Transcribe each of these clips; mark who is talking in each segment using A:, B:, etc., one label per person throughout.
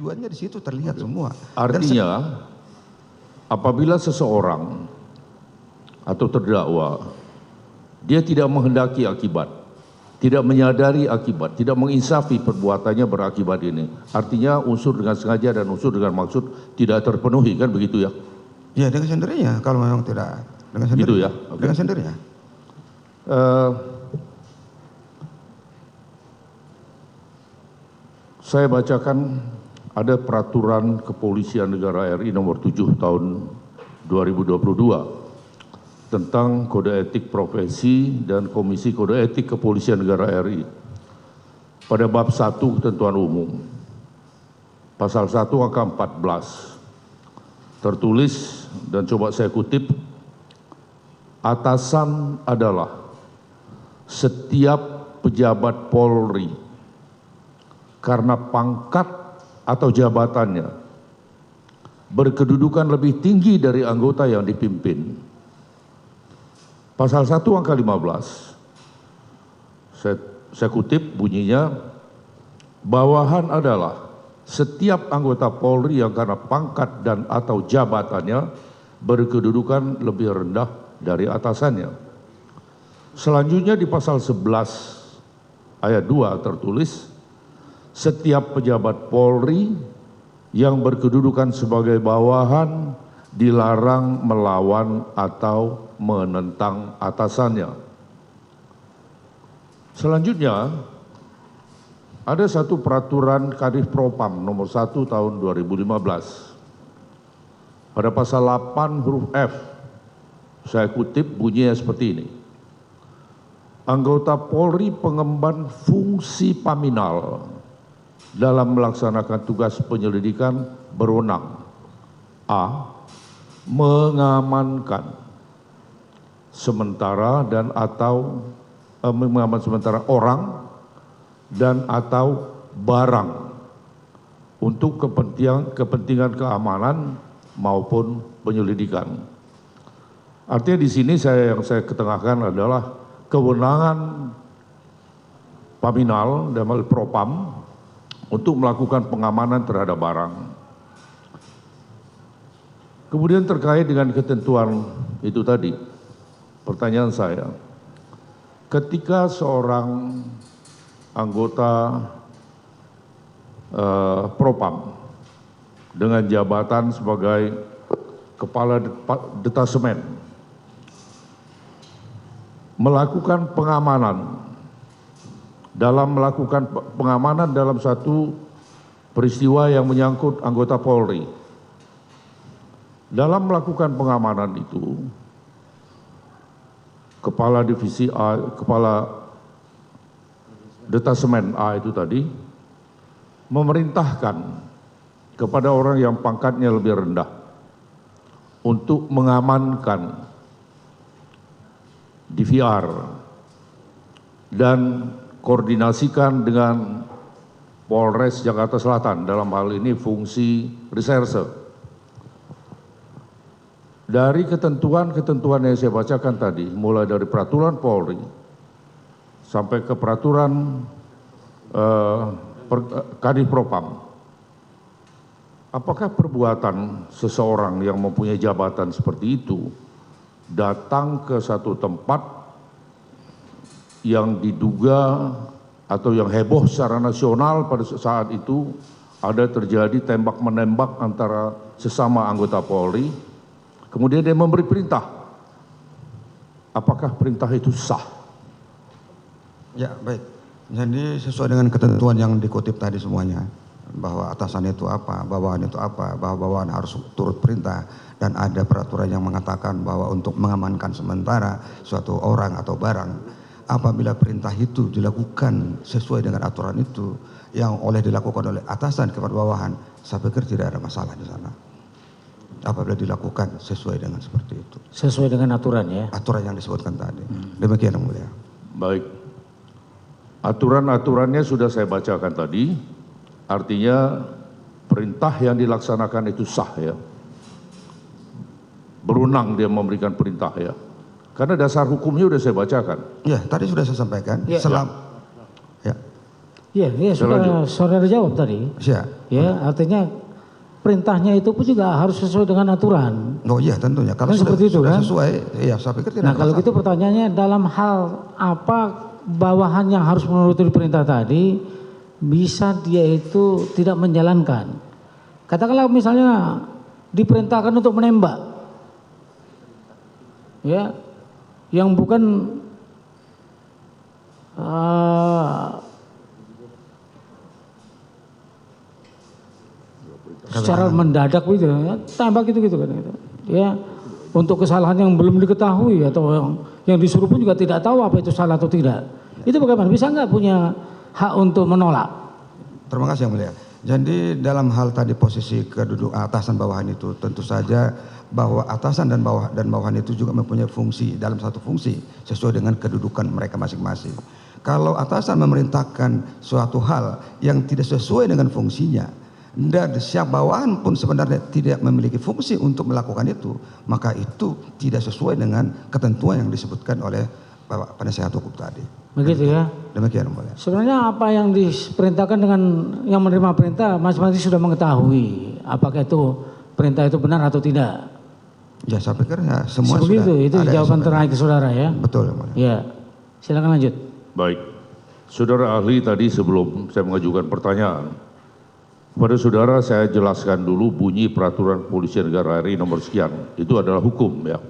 A: tujuannya di situ terlihat semua.
B: Artinya apabila seseorang atau terdakwa dia tidak menghendaki akibat, tidak menyadari akibat, tidak menginsafi perbuatannya berakibat ini, artinya unsur dengan sengaja dan unsur dengan maksud tidak terpenuhi, kan begitu ya?
A: Ya dengan sendirinya kalau memang tidak dengan sendirinya.
B: Gitu ya? Okay.
A: Dengan sendirinya.
B: Saya bacakan ada peraturan Kepolisian Negara RI nomor 7 tahun 2022 tentang kode etik profesi dan Komisi Kode Etik Kepolisian Negara RI. Pada bab 1 ketentuan umum, pasal 1 angka 14, tertulis dan coba saya kutip, atasan adalah setiap pejabat Polri karena pangkat atau jabatannya berkedudukan lebih tinggi dari anggota yang dipimpin. Pasal 1 angka 15, saya kutip bunyinya, bawahan adalah setiap anggota Polri yang karena pangkat dan atau jabatannya berkedudukan lebih rendah dari atasannya. Selanjutnya di pasal 11 ayat 2 tertulis, setiap pejabat Polri yang berkedudukan sebagai bawahan dilarang melawan atau menentang atasannya. Selanjutnya, ada satu peraturan Kadif Propam nomor 1 tahun 2015. Pada pasal 8 huruf F, saya kutip bunyinya seperti ini. Anggota Polri pengemban fungsi paminal dalam melaksanakan tugas penyelidikan berwenang. A. Mengamankan sementara dan atau mengamankan sementara orang dan atau barang untuk kepentingan keamanan maupun penyelidikan. Artinya di sini yang saya ketengahkan adalah kewenangan Paminal dan Propam untuk melakukan pengamanan terhadap barang. Kemudian terkait dengan ketentuan itu tadi, pertanyaan saya, ketika seorang anggota Propam dengan jabatan sebagai kepala detasemen melakukan pengamanan dalam satu peristiwa yang menyangkut anggota Polri. Dalam melakukan pengamanan itu, kepala divisi A, kepala detasemen A itu tadi memerintahkan kepada orang yang pangkatnya lebih rendah untuk mengamankan DVR dan koordinasikan dengan Polres Jakarta Selatan, dalam hal ini fungsi reserse. Dari ketentuan-ketentuan yang saya bacakan tadi, mulai dari peraturan Polri sampai ke peraturan Kadif Propam, apakah perbuatan seseorang yang mempunyai jabatan seperti itu datang ke satu tempat yang diduga atau yang heboh secara nasional pada saat itu, ada terjadi tembak-menembak antara sesama anggota Polri, kemudian dia memberi perintah, apakah perintah itu sah?
A: Ya baik, jadi sesuai dengan ketentuan yang dikutip tadi semuanya, bahwa atasan itu apa, bawahan itu apa, bahwa bawahan harus turut perintah, dan ada peraturan yang mengatakan bahwa untuk mengamankan sementara suatu orang atau barang, apabila perintah itu dilakukan sesuai dengan aturan itu yang dilakukan oleh atasan kepada bawahan, saya pikir tidak ada masalah di sana. Apabila dilakukan sesuai dengan seperti itu.
C: Sesuai dengan aturan ya?
A: Aturan yang disebutkan tadi. Demikian yang mulia.
B: Baik. Aturan-aturannya sudah saya bacakan tadi. Artinya perintah yang dilaksanakan itu sah ya. Berwenang dia memberikan perintah ya. Karena dasar hukumnya sudah saya bacakan.
A: Ya, tadi sudah saya sampaikan.
C: Ya.
A: Ya.
C: Iya, saudara jawab tadi.
A: Siap.
C: Ya, artinya perintahnya itu pun juga harus sesuai dengan aturan.
A: Oh iya tentunya. Kalau
C: Kan
A: sudah,
C: seperti itu,
A: sudah
C: kan?
A: sesuai, iya saya pikir tidak
C: Nah, kalau
A: masalah.
C: gitu pertanyaannya dalam hal apa bawahan yang harus menuruti perintah tadi bisa dia itu tidak menjalankan. Katakanlah misalnya diperintahkan untuk menembak. Ya. Yang bukan secara mendadak gitu ya, tembak gitu kan gitu. Ya, untuk kesalahan yang belum diketahui atau yang disuruh pun juga tidak tahu apa itu salah atau tidak. Itu bagaimana? Bisa nggak punya hak untuk menolak?
A: Terima kasih yang mulia. Jadi dalam hal tadi posisi kedudukan atasan bawahan itu tentu saja bahwa atasan dan bawahan itu juga mempunyai fungsi dalam satu fungsi sesuai dengan kedudukan mereka masing-masing. Kalau atasan memerintahkan suatu hal yang tidak sesuai dengan fungsinya dan siap bawahan pun sebenarnya tidak memiliki fungsi untuk melakukan itu, maka itu tidak sesuai dengan ketentuan yang disebutkan oleh Bapak Penasehat Hukum tadi.
C: Begitu ya.
A: Demikian mulia.
C: Sebenarnya apa yang diperintahkan dengan yang menerima perintah masing-masing sudah mengetahui apakah itu perintah itu benar atau tidak.
A: Ya saya pikir ya semua
C: Seperti
A: sudah
C: itu
A: ada
C: jawaban
A: SOP.
C: terakhir saudara ya.
A: Betul yang mulia.
C: Ya, silakan lanjut.
B: Baik, saudara ahli tadi sebelum saya mengajukan pertanyaan, kepada saudara saya jelaskan dulu bunyi peraturan kepolisian negara RI nomor sekian, itu adalah hukum ya.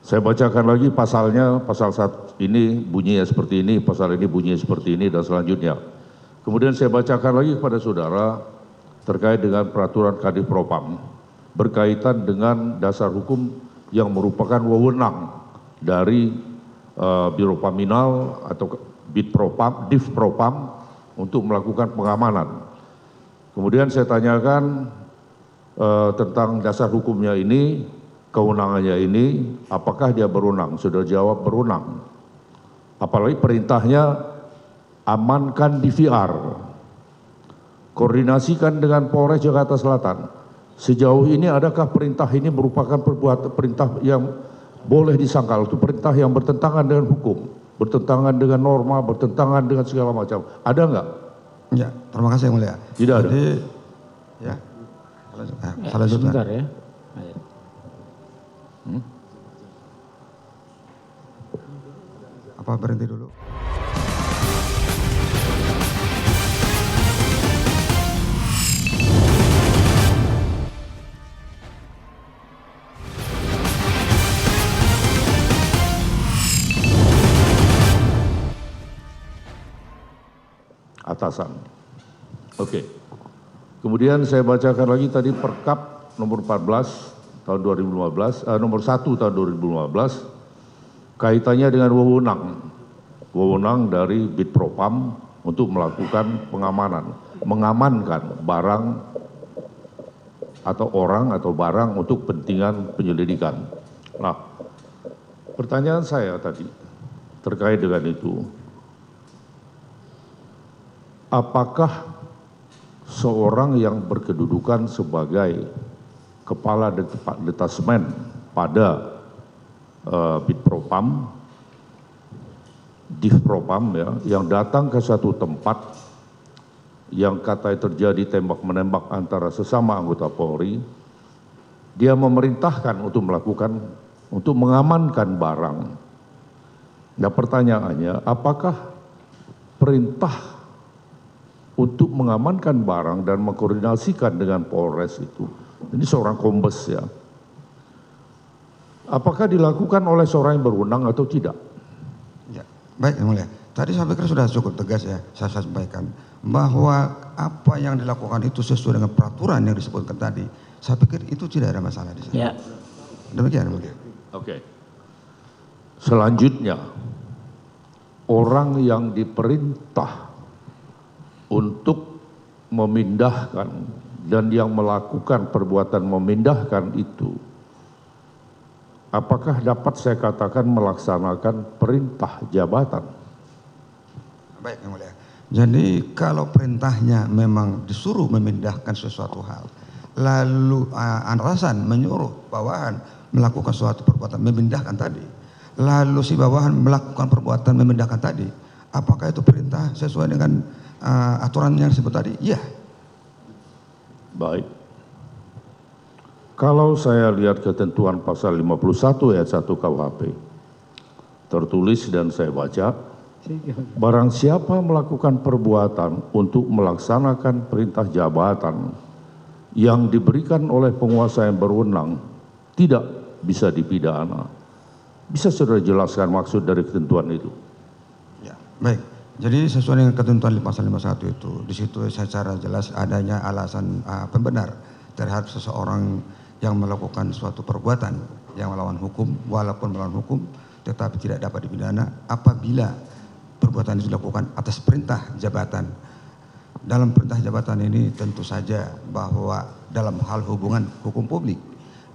B: Saya bacakan lagi pasalnya, pasal 1 ini bunyinya seperti ini, pasal ini bunyinya seperti ini dan selanjutnya. Kemudian saya bacakan lagi kepada saudara terkait dengan peraturan Kadif Propam berkaitan dengan dasar hukum yang merupakan wewenang dari Biro Paminal atau Div Propam untuk melakukan pengamanan. Kemudian saya tanyakan tentang dasar hukumnya ini, kewenangannya ini, apakah dia berwenang? Sudah jawab berwenang. Apalagi perintahnya amankan DVR, koordinasikan dengan Polres Jakarta Selatan. Sejauh ini adakah perintah ini merupakan perintah yang boleh disangkal? Itu perintah yang bertentangan dengan hukum, bertentangan dengan norma, bertentangan dengan segala macam. Ada enggak?
A: Ya, terima kasih yang mulia.
B: Tidak ada.
A: Jadi, ya, salah
C: Sebentar ya.
A: Apa berhenti dulu?
B: Atasan. Oke. Kemudian saya bacakan lagi tadi Perkap nomor 14 tahun 2015, nomor 1 tahun 2015, kaitannya dengan wewenang dari Bitpropam untuk melakukan pengamanan, mengamankan barang atau orang atau barang untuk kepentingan penyelidikan. Nah, pertanyaan saya tadi terkait dengan itu, apakah seorang yang berkedudukan sebagai kepala detasmen pada Bitpropam, Divpropam ya, yang datang ke satu tempat yang katanya terjadi tembak-menembak antara sesama anggota Polri, dia memerintahkan untuk mengamankan barang. Nah pertanyaannya, apakah perintah untuk mengamankan barang dan mengkoordinasikan dengan Polres itu, ini seorang kombes ya, apakah dilakukan oleh seorang yang berwenang atau tidak?
A: Ya, baik yang mulia. Tadi saya pikir sudah cukup tegas ya, saya sampaikan bahwa apa yang dilakukan itu sesuai dengan peraturan yang disebutkan tadi. Saya pikir itu tidak ada masalah di sana.
C: Ya.
A: Demikian yang mulia.
B: Oke. Selanjutnya, orang yang diperintah untuk memindahkan dan yang melakukan perbuatan memindahkan itu, apakah dapat saya katakan melaksanakan perintah jabatan?
A: Baik yang mulia. Jadi kalau perintahnya memang disuruh memindahkan sesuatu hal, lalu atasan menyuruh bawahan melakukan suatu perbuatan memindahkan tadi, lalu si bawahan melakukan perbuatan memindahkan tadi, apakah itu perintah sesuai dengan aturan yang disebut tadi? Iya.
B: Baik. Kalau saya lihat ketentuan pasal 51 ayat 1 KUHP, tertulis dan saya baca, barang siapa melakukan perbuatan untuk melaksanakan perintah jabatan yang diberikan oleh penguasa yang berwenang tidak bisa dipidana. Bisa saudara jelaskan maksud dari ketentuan itu?
A: Ya, baik. Jadi sesuai dengan ketentuan di pasal 51 itu, di situ secara jelas adanya alasan pembenar terhadap seseorang yang melakukan suatu perbuatan yang melawan hukum, walaupun melawan hukum, tetapi tidak dapat dipidana apabila perbuatan itu dilakukan atas perintah jabatan. Dalam perintah jabatan ini tentu saja bahwa dalam hal hubungan hukum publik,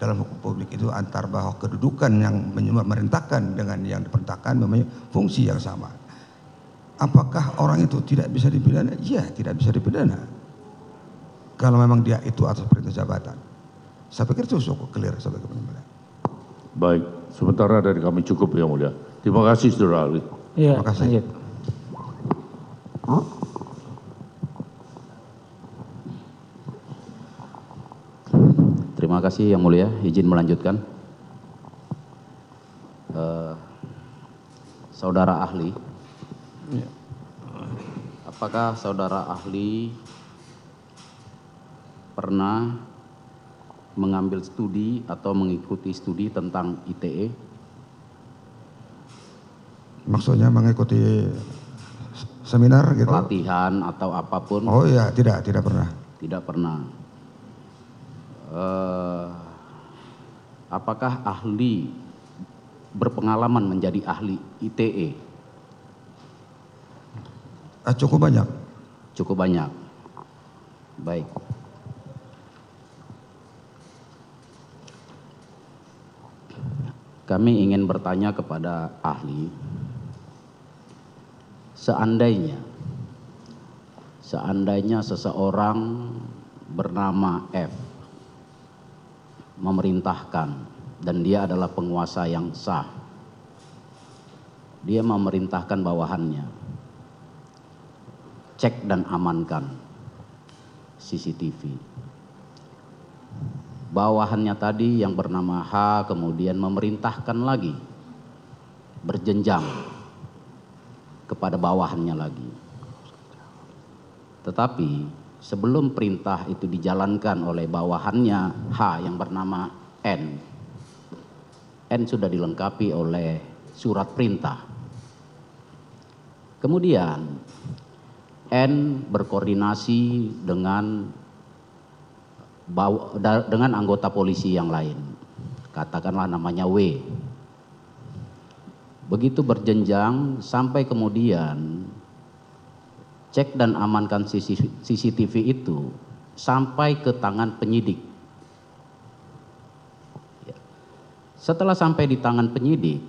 A: dalam hukum publik itu antar bahwa kedudukan yang memerintahkan dengan yang diperintahkan mempunyai fungsi yang sama. Apakah orang itu tidak bisa dipidana? Iya, tidak bisa dipidana. Kalau memang dia itu atas perintah jabatan. Saya pikir itu cukup clear sebagai penilaian.
B: Baik, sementara dari kami cukup yang mulia. Terima kasih saudara ahli.
C: Iya,
A: Terima kasih.
C: lanjut.
D: Terima kasih yang mulia, izin melanjutkan. Saudara ahli, apakah saudara ahli pernah mengambil studi atau mengikuti studi tentang ITE?
A: Maksudnya mengikuti seminar gitu?
D: Pelatihan atau apapun?
A: Oh iya, tidak pernah.
D: Tidak pernah. Apakah ahli berpengalaman menjadi ahli ITE?
A: Cukup banyak.
D: Cukup banyak. Baik. Kami ingin bertanya kepada ahli, seandainya seseorang bernama F memerintahkan dan dia adalah penguasa yang sah, dia memerintahkan bawahannya, cek dan amankan CCTV. Bawahannya tadi yang bernama H kemudian memerintahkan lagi, berjenjang kepada bawahannya lagi. Tetapi sebelum perintah itu dijalankan oleh bawahannya H yang bernama N sudah dilengkapi oleh surat perintah. Kemudian N berkoordinasi dengan anggota polisi yang lain, katakanlah namanya W. Begitu berjenjang sampai kemudian cek dan amankan CCTV itu sampai ke tangan penyidik. Setelah sampai di tangan penyidik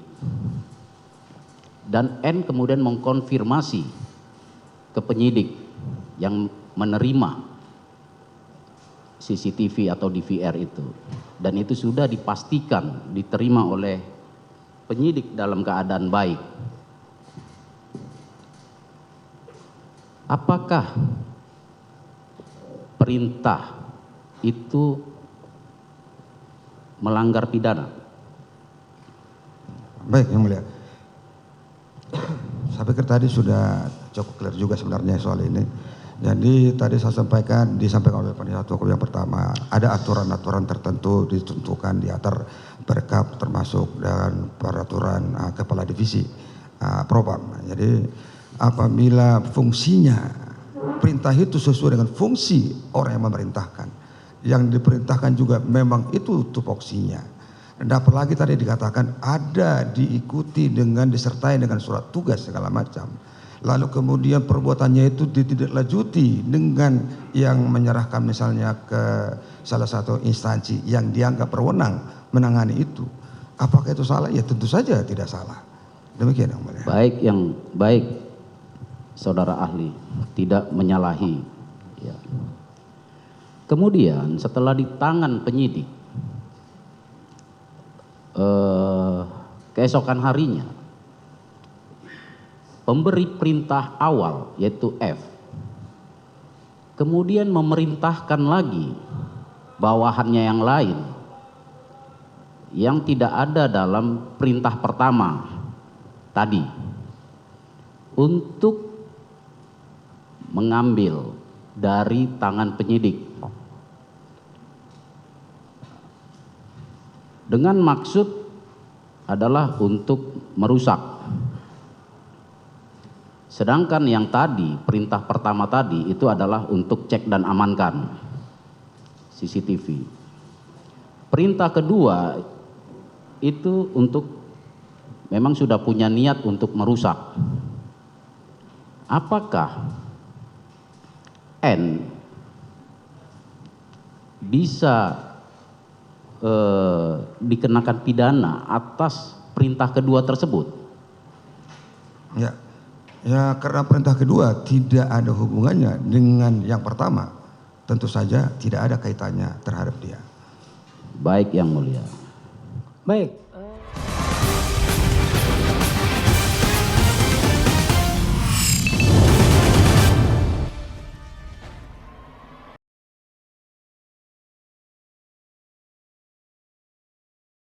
D: dan N kemudian mengkonfirmasi ke penyidik yang menerima CCTV atau DVR itu, dan itu sudah dipastikan diterima oleh penyidik dalam keadaan baik. Apakah perintah itu melanggar pidana?
A: Baik, yang mulia. Saya pikir tadi sudah cukup clear juga sebenarnya soal ini. Jadi tadi saya disampaikan oleh penasihat hukum yang pertama, ada aturan-aturan tertentu ditentukan di atas Perkap termasuk dan peraturan kepala divisi Propam. Jadi apabila fungsinya perintah itu sesuai dengan fungsi orang yang memerintahkan, yang diperintahkan juga memang itu tupoksinya. Dan apalagi tadi dikatakan ada diikuti dengan disertai dengan surat tugas segala macam. Lalu kemudian perbuatannya itu ditindaklanjuti dengan yang menyerahkan misalnya ke salah satu instansi yang dianggap berwenang menangani itu. Apakah itu salah? Ya tentu saja tidak salah. Demikian yang mulia.
D: Baik, saudara ahli, tidak menyalahi. Ya. Kemudian setelah di tangan penyidik, keesokan harinya, pemberi perintah awal yaitu F kemudian memerintahkan lagi bawahannya yang lain yang tidak ada dalam perintah pertama tadi untuk mengambil dari tangan penyidik dengan maksud adalah untuk merusak. Sedangkan yang tadi, perintah pertama tadi itu adalah untuk cek dan amankan CCTV. Perintah kedua itu untuk memang sudah punya niat untuk merusak. Apakah N bisa dikenakan pidana atas perintah kedua tersebut?
A: Ya, karena perintah kedua tidak ada hubungannya dengan yang pertama, tentu saja tidak ada kaitannya terhadap dia.
D: Baik, Yang Mulia.
C: Baik.